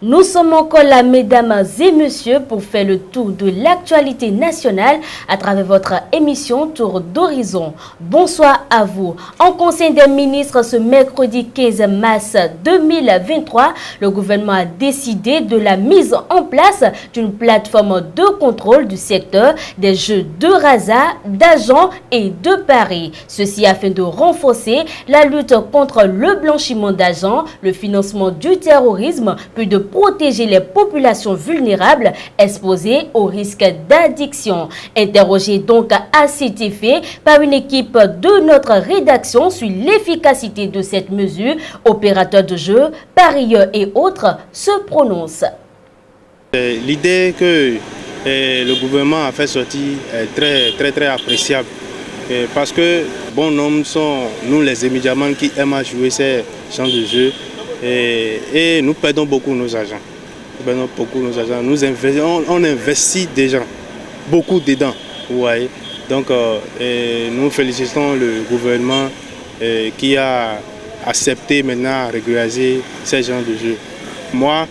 Nous sommes encore là, mesdames et messieurs, pour faire le tour de l'actualité nationale à travers votre émission Tour d'Horizon. Bonsoir à vous. En Conseil des ministres, ce mercredi 15 mars 2023, le gouvernement a décidé de la mise en place d'une plateforme de contrôle du secteur des jeux de hasard, d'argent et de paris. Ceci afin de renforcer la lutte contre le blanchiment d'argent, le financement du terrorisme, puis de protéger les populations vulnérables exposées au risque d'addiction. Interrogé donc à cet effet par une équipe de notre rédaction sur l'efficacité de cette mesure, opérateurs de jeux, parieurs et autres se prononcent. L'idée que le gouvernement a fait sortir est très appréciable. Parce que bon nombre sont nous les émigrants qui aiment à jouer ces genres de jeux. Et nous perdons beaucoup nos agents. On investit déjà beaucoup dedans. Vous voyez. Donc nous félicitons le gouvernement qui a accepté maintenant à régulariser ces genres de jeux. Moi,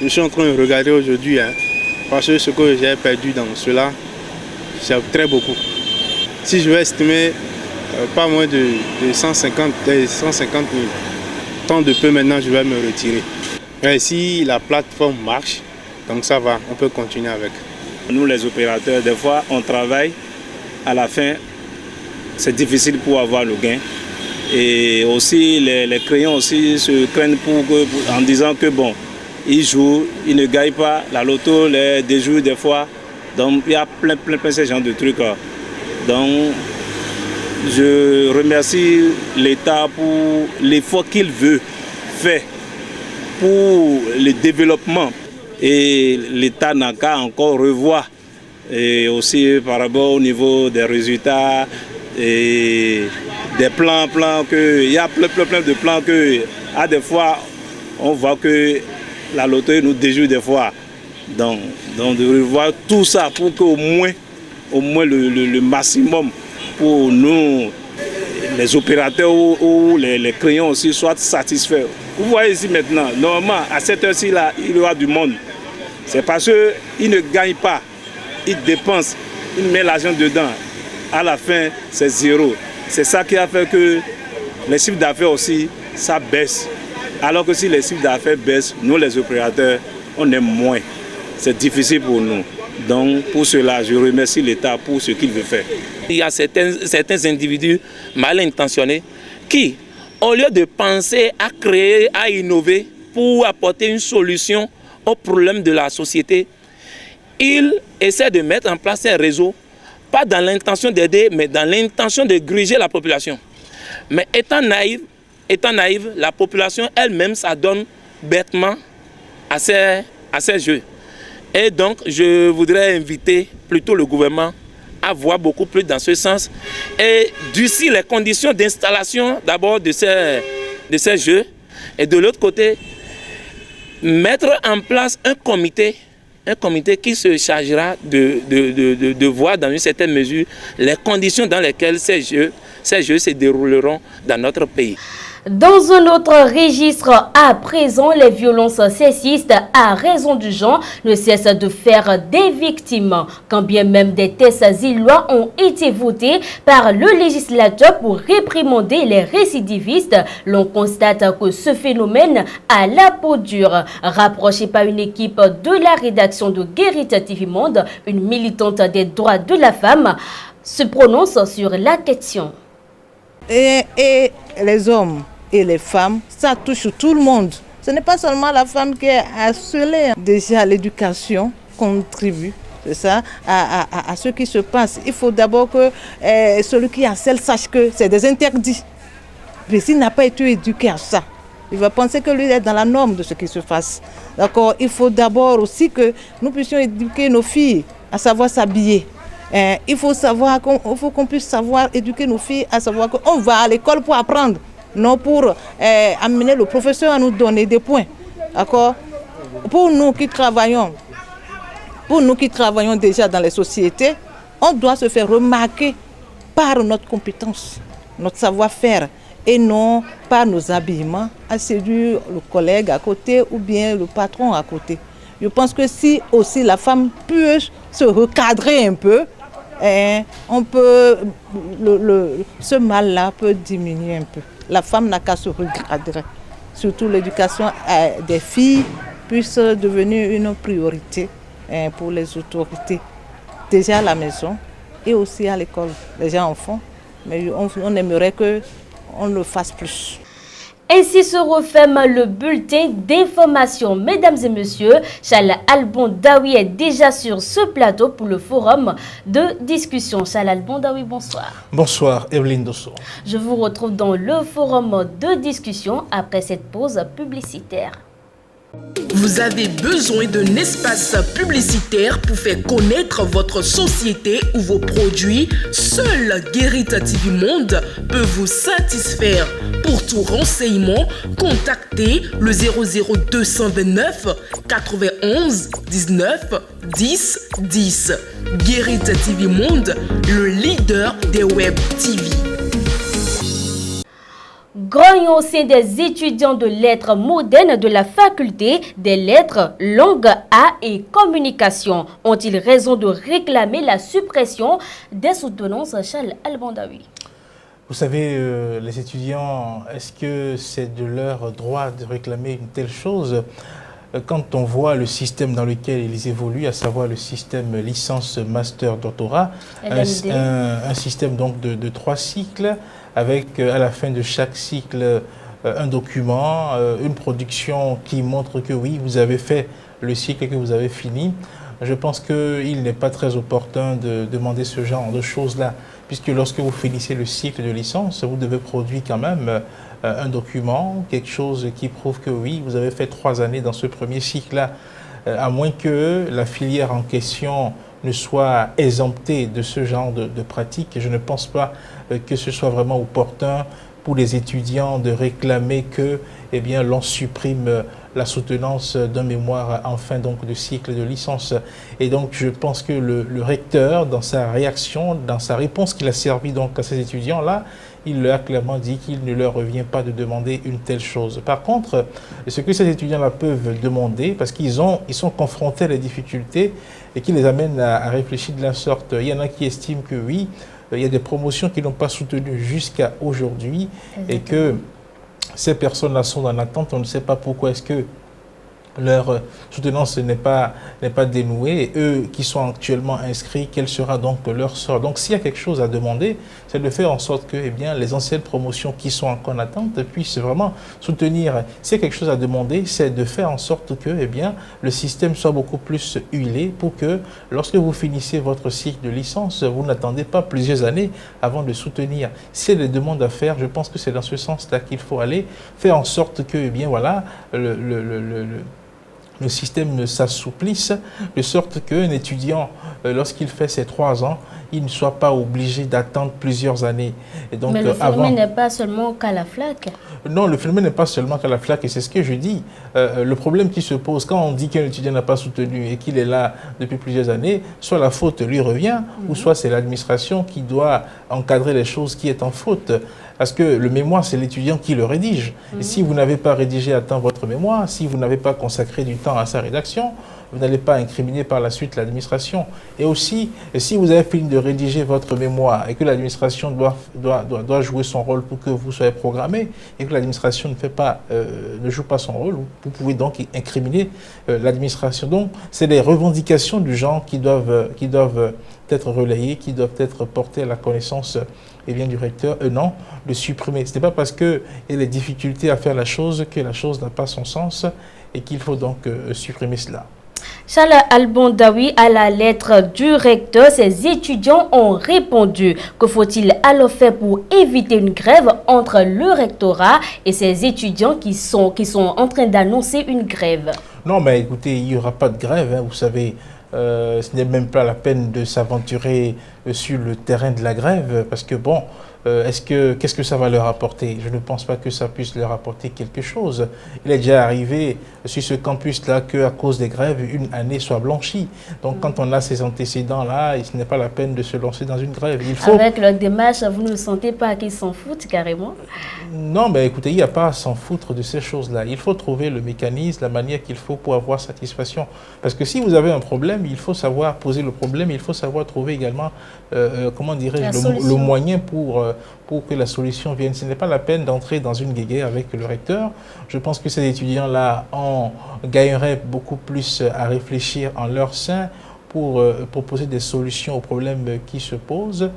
je suis en train de regarder aujourd'hui, parce que ce que j'ai perdu dans cela, c'est très beaucoup. Si je vais estimer pas moins de 150 000. Tant de peu maintenant, je vais me retirer. Et si la plateforme marche, donc ça va, on peut continuer avec. Nous les opérateurs, des fois on travaille, à la fin c'est difficile pour avoir le gain. Et aussi les clients aussi se craignent en disant que bon, ils jouent, ils ne gagnent pas, la loto les déjoue des fois. Donc il y a plein de ce genre de trucs. Donc je remercie l'État pour l'effort qu'il veut faire pour le développement. Et l'État n'a qu'à encore revoir. Et aussi par rapport au niveau des résultats et des plans que il y a plein de plans que à des fois on voit que la loterie nous déjoue des fois. Donc de revoir tout ça pour qu'au moins le maximum pour nous, les opérateurs ou les clients aussi soient satisfaits. Vous voyez ici maintenant, normalement à cette heure-ci là, il y aura du monde. C'est parce qu'ils ne gagnent pas, ils dépensent, ils mettent l'argent dedans. À la fin, c'est zéro. C'est ça qui a fait que les chiffres d'affaires aussi, ça baisse. Alors que si les chiffres d'affaires baissent, nous les opérateurs, on aime moins. C'est difficile pour nous. Donc pour cela, je remercie l'État pour ce qu'il veut faire. Il y a certains individus mal intentionnés qui, au lieu de penser à créer, à innover pour apporter une solution aux problèmes de la société, ils essaient de mettre en place un réseau, pas dans l'intention d'aider, mais dans l'intention de gruger la population. Mais étant naïve, la population elle-même s'adonne bêtement à ces jeux. Et donc, je voudrais inviter plutôt le gouvernement à voir beaucoup plus dans ce sens et durcir les conditions d'installation d'abord de ces jeux et de l'autre côté, mettre en place un comité qui se chargera de voir dans une certaine mesure les conditions dans lesquelles ces jeux se dérouleront dans notre pays. Dans un autre registre, à présent, les violences sexistes à raison du genre ne cessent de faire des victimes. Quand bien même des textes et lois ont été votés par le législateur pour réprimander les récidivistes, l'on constate que ce phénomène a la peau dure. Rapprochée par une équipe de la rédaction de Guérite TV Monde, une militante des droits de la femme se prononce sur la question. Et les hommes et les femmes, ça touche tout le monde. Ce n'est pas seulement la femme qui est harcelée. Déjà, l'éducation contribue, c'est ça, à ce qui se passe. Il faut d'abord que celui qui harcèle sache que c'est des interdits. Mais s'il n'a pas été éduqué à ça, il va penser que lui est dans la norme de ce qui se passe. D'accord. Il faut d'abord aussi que nous puissions éduquer nos filles à savoir s'habiller. Il faut qu'on puisse savoir éduquer nos filles à savoir qu'on va à l'école pour apprendre, non pour amener le professeur à nous donner des points. D'accord? Pour nous qui travaillons déjà dans les sociétés, on doit se faire remarquer par notre compétence, notre savoir-faire et non par nos habillements à séduire le collègue à côté ou bien le patron à côté. Je pense que si aussi la femme peut se recadrer un peu, on peut, ce mal-là peut diminuer un peu. La femme n'a qu'à se recadrer. Surtout l'éducation des filles puisse devenir une priorité pour les autorités. Déjà à la maison et aussi à l'école. Les gens en font, mais on aimerait qu'on le fasse plus. Ainsi se referme le bulletin d'information. Mesdames et messieurs, Charles Albon-Daoui est déjà sur ce plateau pour le forum de discussion. Charles Albon-Daoui, bonsoir. Bonsoir, Evelyne Dosso. Je vous retrouve dans le forum de discussion après cette pause publicitaire. Vous avez besoin d'un espace publicitaire pour faire connaître votre société ou vos produits? Seul Guérita TV Monde peut vous satisfaire. Pour tout renseignement, contactez le 00229 91 19 10 10. Guérita TV Monde, le leader des web TV. Grogne au sein des étudiants de lettres modernes de la faculté des lettres, langue A et communication ont-ils raison de réclamer la suppression des soutenances? Charles Albon-Daoui. Vous savez, les étudiants, est-ce que c'est de leur droit de réclamer une telle chose? Quand on voit le système dans lequel ils évoluent, à savoir le système licence, master, doctorat, un système donc de 3 cycles, avec à la fin de chaque cycle un document, une production qui montre que oui, vous avez fait le cycle et que vous avez fini. Je pense qu'il n'est pas très opportun de demander ce genre de choses-là, puisque lorsque vous finissez le cycle de licence, vous devez produire quand même un document, quelque chose qui prouve que oui, vous avez fait 3 années dans ce premier cycle-là, à moins que la filière en question ne soit exemptée de ce genre de pratique. Je ne pense pas que ce soit vraiment opportun pour les étudiants de réclamer que, eh bien, l'on supprime la soutenance d'un mémoire en fin donc de cycle de licence. Et donc je pense que le recteur, dans sa réaction, dans sa réponse qu'il a servi donc à ces étudiants-là, il leur a clairement dit qu'il ne leur revient pas de demander une telle chose. Par contre, ce que ces étudiants-là peuvent demander, parce qu'ils sont confrontés à des difficultés et qui les amènent à réfléchir de la sorte. Il y en a qui estiment que oui, il y a des promotions qui n'ont pas soutenu jusqu'à aujourd'hui et que ces personnes-là sont en attente. On ne sait pas pourquoi est-ce que leur soutenance n'est pas dénouée, et eux qui sont actuellement inscrits, quel sera donc leur sort? Donc s'il y a quelque chose à demander, c'est de faire en sorte que eh bien, les anciennes promotions qui sont encore en attente puissent vraiment soutenir. S'il y a quelque chose à demander, c'est de faire en sorte que eh bien, le système soit beaucoup plus huilé pour que lorsque vous finissez votre cycle de licence, vous n'attendez pas plusieurs années avant de soutenir. S'il y a des demandes à faire, je pense que c'est dans ce sens-là qu'il faut aller, faire en sorte que eh bien, voilà, le système s'assouplisse, de sorte qu'un étudiant, lorsqu'il fait ses 3 ans, il ne soit pas obligé d'attendre plusieurs années. Et donc, mais le phénomène n'est pas seulement qu'à la FLAC. Non, le phénomène n'est pas seulement qu'à la FLAC, et c'est ce que je dis. Le problème qui se pose quand on dit qu'un étudiant n'a pas soutenu et qu'il est là depuis plusieurs années, soit la faute lui revient, ou soit c'est l'administration qui doit encadrer les choses qui est en faute. Parce que le mémoire, c'est l'étudiant qui le rédige. Et si vous n'avez pas rédigé à temps votre mémoire, si vous n'avez pas consacré du temps à sa rédaction, vous n'allez pas incriminer par la suite l'administration. Et aussi, si vous avez fini de rédiger votre mémoire et que l'administration doit jouer son rôle pour que vous soyez programmé, et que l'administration ne joue pas son rôle, vous pouvez donc incriminer l'administration. Donc, c'est des revendications du genre qui doivent être relayées, qui doivent être portées à la connaissance eh bien, du recteur, non, de supprimer. Ce n'est pas parce qu'il y a des difficultés à faire la chose que la chose n'a pas son sens et qu'il faut donc supprimer cela. Charles Albon-Daoui, à la lettre du recteur, ses étudiants ont répondu. Que faut-il alors faire pour éviter une grève entre le rectorat et ses étudiants qui sont en train d'annoncer une grève? Non, mais écoutez, il n'y aura pas de grève, hein, vous savez. Ce n'est même pas la peine de s'aventurer sur le terrain de la grève parce que bon, qu'est-ce que ça va leur apporter? Je ne pense pas que ça puisse leur apporter quelque chose. Il est déjà arrivé sur ce campus-là qu'à cause des grèves, une année soit blanchie. Donc quand on a ces antécédents-là, ce n'est pas la peine de se lancer dans une grève. Avec leur démarche, vous ne sentez pas qu'ils s'en foutent carrément? Non, mais écoutez, il n'y a pas à s'en foutre de ces choses-là. Il faut trouver le mécanisme, la manière qu'il faut pour avoir satisfaction. Parce que si vous avez un problème, il faut savoir poser le problème, il faut savoir trouver également, comment dirais-je, le moyen pour que la solution vienne. Ce n'est pas la peine d'entrer dans une guéguerre avec le recteur. Je pense que ces étudiants-là gagneraient beaucoup plus à réfléchir en leur sein pour proposer des solutions aux problèmes qui se posent,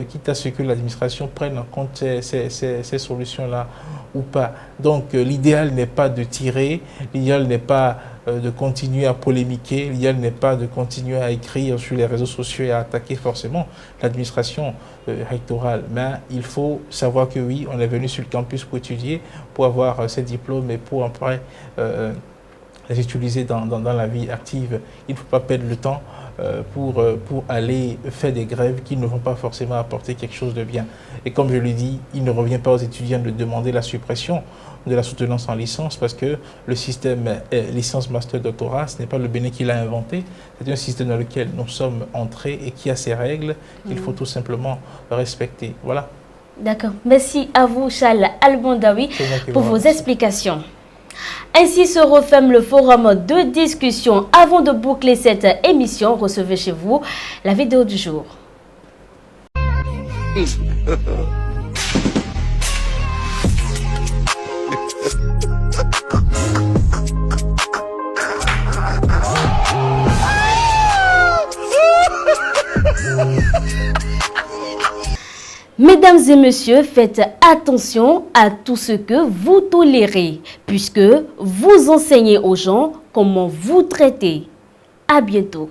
quitte à ce que l'administration prenne en compte ces solutions-là ou pas. Donc l'idéal n'est pas de tirer, l'idéal n'est pas de continuer à polémiquer, l'idéal n'est pas de continuer à écrire sur les réseaux sociaux et à attaquer forcément l'administration rectorale. Mais il faut savoir que oui, on est venu sur le campus pour étudier, pour avoir ces diplômes et pour après les utiliser dans la vie active. Il ne faut pas perdre le temps pour aller faire des grèves qui ne vont pas forcément apporter quelque chose de bien. Et comme je l'ai dit, il ne revient pas aux étudiants de demander la suppression de la soutenance en licence parce que le système licence, master, doctorat, ce n'est pas le Bénin qui l'a inventé, c'est un système dans lequel nous sommes entrés et qui a ses règles qu'il faut tout simplement respecter. Voilà. D'accord. Merci à vous, Charles Almondaoui, pour vos explications. Ainsi se referme le forum de discussion. Avant de boucler cette émission, recevez chez vous la vidéo du jour. Mesdames et messieurs, faites attention à tout ce que vous tolérez, puisque vous enseignez aux gens comment vous traiter. À bientôt.